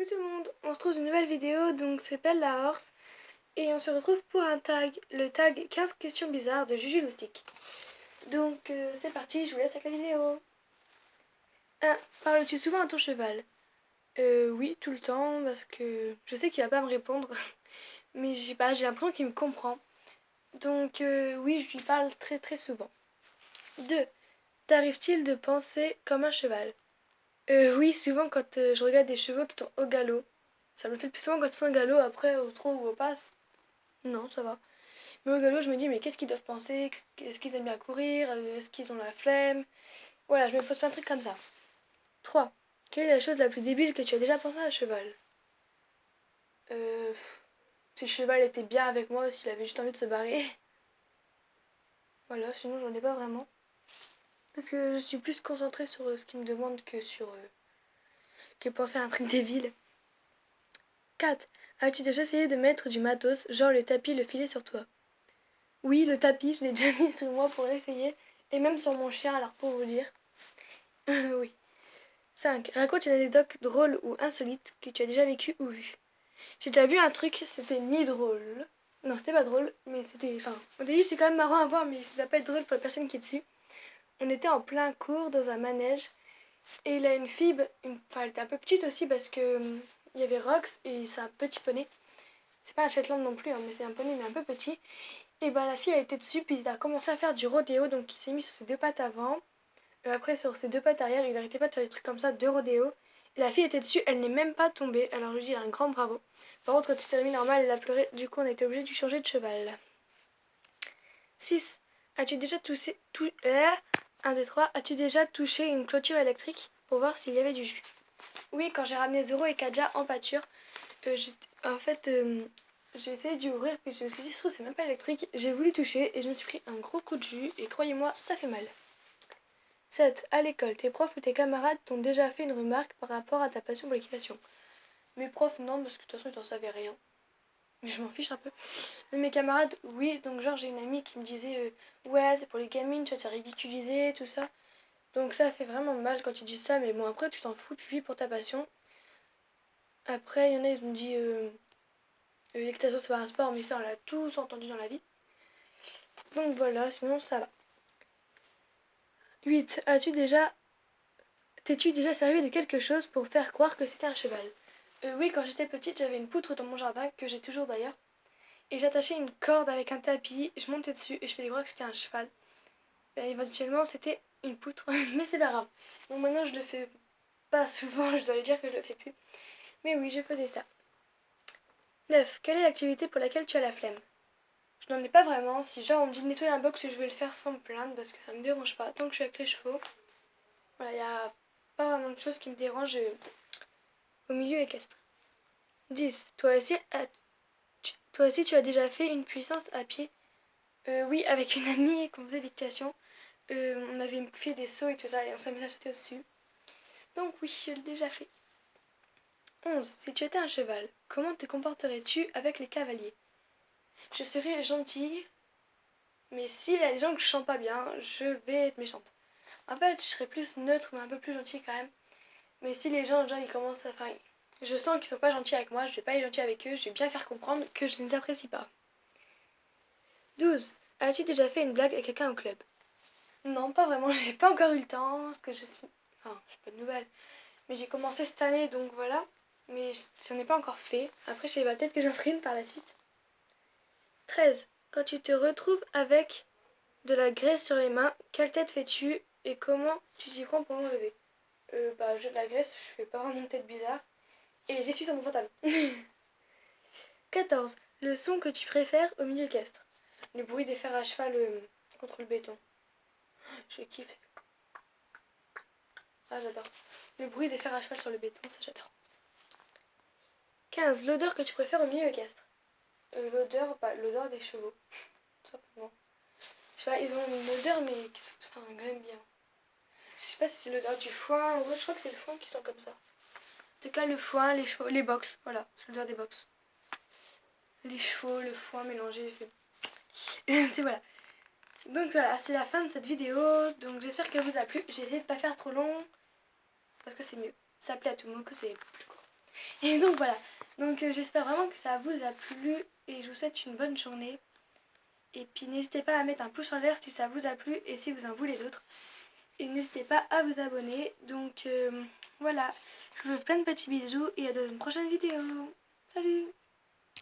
Coucou tout le monde, on se trouve dans une nouvelle vidéo, donc c'est Belle la Horse, et on se retrouve pour un tag, le tag 15 questions bizarres de Juju Loustic. Donc c'est parti, je vous laisse avec la vidéo. 1. Parles-tu souvent à ton cheval? Oui, tout le temps, parce que je sais qu'il va pas me répondre, mais j'ai l'impression qu'il me comprend. Donc oui, je lui parle très très souvent. 2. T'arrive-t-il de penser comme un cheval? Oui, souvent quand je regarde des chevaux qui sont au galop. Ça me fait le plus souvent quand ils sont au galop, après au trot ou au passe. Non, ça va. Mais au galop, je me dis, mais qu'est-ce qu'ils doivent penser? Est-ce qu'ils aiment bien courir? Est-ce qu'ils ont la flemme? Voilà, je me pose plein de trucs comme ça. 3. Quelle est la chose la plus débile que tu as déjà pensé à cheval? Euh... Si le cheval était bien avec moi, s'il avait juste envie de se barrer. Voilà, sinon j'en ai pas vraiment. Parce que je suis plus concentrée sur ce qu'il me demande que sur... que penser à un truc débile. 4. As-tu déjà essayé de mettre du matos, genre le tapis, le filet sur toi? Oui, le tapis, je l'ai déjà mis sur moi pour l'essayer. Et même sur mon chien, alors pour vous dire. Oui. 5. Raconte une anecdote drôle ou insolite que tu as déjà vécue ou vue. J'ai déjà vu un truc, c'était mi-drôle. Non, c'était pas drôle, mais c'était... Enfin, au début, c'est quand même marrant à voir, mais ça va pas être drôle pour la personne qui est dessus. On était en plein cours dans un manège, et il a une fille... Enfin, elle était un peu petite aussi, parce que... il y avait Rox, et c'est un petit poney. C'est pas un Shetland non plus, hein, mais c'est un poney, mais un peu petit. Et bah la fille, elle était dessus, puis il a commencé à faire du rodéo, donc il s'est mis sur ses deux pattes avant. Après, sur ses deux pattes arrière, il arrêtait pas de faire des trucs comme ça, de rodéo. Et la fille était dessus, elle n'est même pas tombée. Alors je lui dis un grand bravo. Par contre, quand il s'est remis normal, elle a pleuré. Du coup, on a été obligé de lui changer de cheval. 6. As-tu déjà touché... 1, 2, 3. As-tu déjà touché une clôture électrique pour voir s'il y avait du jus? Oui, quand j'ai ramené Zoro et Kaja en pâture, en fait, j'ai essayé d'y ouvrir, puis je me suis dit, c'est même pas électrique. J'ai voulu toucher et je me suis pris un gros coup de jus, et croyez-moi, ça fait mal. 7. À l'école, tes profs ou tes camarades t'ont déjà fait une remarque par rapport à ta passion pour l'équitation? Mes profs, non, parce que de toute façon, ils n'en savaient rien. Mais je m'en fiche un peu. Mais mes camarades, oui. Donc, genre, j'ai une amie qui me disait ouais, c'est pour les gamines, tu vas te faire ridiculiser, tout ça. Donc, ça fait vraiment mal quand tu dis ça. Mais bon, après, tu t'en fous, tu vis pour ta passion. Après, il y en a, ils me disent l'équitation, c'est pas un sport, mais ça, on l'a tous entendu dans la vie. Donc, voilà, sinon, ça va. 8. T'es-tu déjà servi de quelque chose pour faire croire que c'était un cheval? Oui, quand j'étais petite, j'avais une poutre dans mon jardin, que j'ai toujours d'ailleurs. Et j'attachais une corde avec un tapis, je montais dessus et je faisais croire que c'était un cheval. Et éventuellement, c'était une poutre, mais c'est pas grave. Bon, maintenant, je le fais pas souvent, je dois le dire que je le fais plus. Mais oui, je faisais ça. 9. Quelle est l'activité pour laquelle tu as la flemme? Je n'en ai pas vraiment. Si genre on me dit de nettoyer un box, je vais le faire sans me plaindre parce que ça me dérange pas. Tant que je suis avec les chevaux, voilà, il n'y a pas vraiment de choses qui me dérangent au milieu équestre. 10. Toi aussi, tu as déjà fait une puissance à pied? Oui, avec une amie qu'on faisait dictation. On avait fait des sauts et tout ça et on s'amusait à sauter au-dessus. Donc oui, je l'ai déjà fait. 11. Si tu étais un cheval, comment te comporterais-tu avec les cavaliers? Je serais gentille, mais s'il y a des gens que je sens pas bien, je vais être méchante. En fait, je serais plus neutre, mais un peu plus gentille quand même. Mais si les gens, genre, ils commencent à... Enfin, je sens qu'ils sont pas gentils avec moi, je vais pas être gentille avec eux, je vais bien faire comprendre que je ne les apprécie pas. 12. As-tu déjà fait une blague à quelqu'un au club? Non, pas vraiment, j'ai pas encore eu le temps, parce que je suis... Enfin, j'ai pas de nouvelles. Mais j'ai commencé cette année, donc voilà. Mais j'en ai pas encore fait. Après, je sais pas, peut-être que j'en ferai une par la suite. 13. Quand tu te retrouves avec de la graisse sur les mains, quelle tête fais-tu et comment tu t'y prends pour l'enlever? J'ai de la graisse, je fais pas vraiment de tête bizarre. Et j'essuie sur mon pantalon. 14. Le son que tu préfères au milieu équestre? Le bruit des fers à cheval contre le béton. Je kiffe. Ah, j'adore. Le bruit des fers à cheval sur le béton, ça j'adore. 15. L'odeur que tu préfères au milieu équestre? L'odeur des chevaux, tout simplement. Je sais pas, ils ont une odeur, mais enfin, que j'aime bien. Je sais pas si c'est l'odeur du foin, ou je crois que c'est le foin qui sent comme ça. En tout cas, le foin, les chevaux, les box, voilà, c'est l'odeur des box. Les chevaux, le foin mélangé, c'est... c'est voilà. Donc voilà, c'est la fin de cette vidéo. Donc j'espère qu'elle vous a plu. J'ai essayé de pas faire trop long, parce que c'est mieux. Ça plaît à tout le monde que c'est plus court. Et donc voilà. Donc j'espère vraiment que ça vous a plu et je vous souhaite une bonne journée. Et puis n'hésitez pas à mettre un pouce en l'air si ça vous a plu et si vous en voulez d'autres. Et n'hésitez pas à vous abonner. Donc voilà, je vous fais plein de petits bisous et à dans une prochaine vidéo. Salut!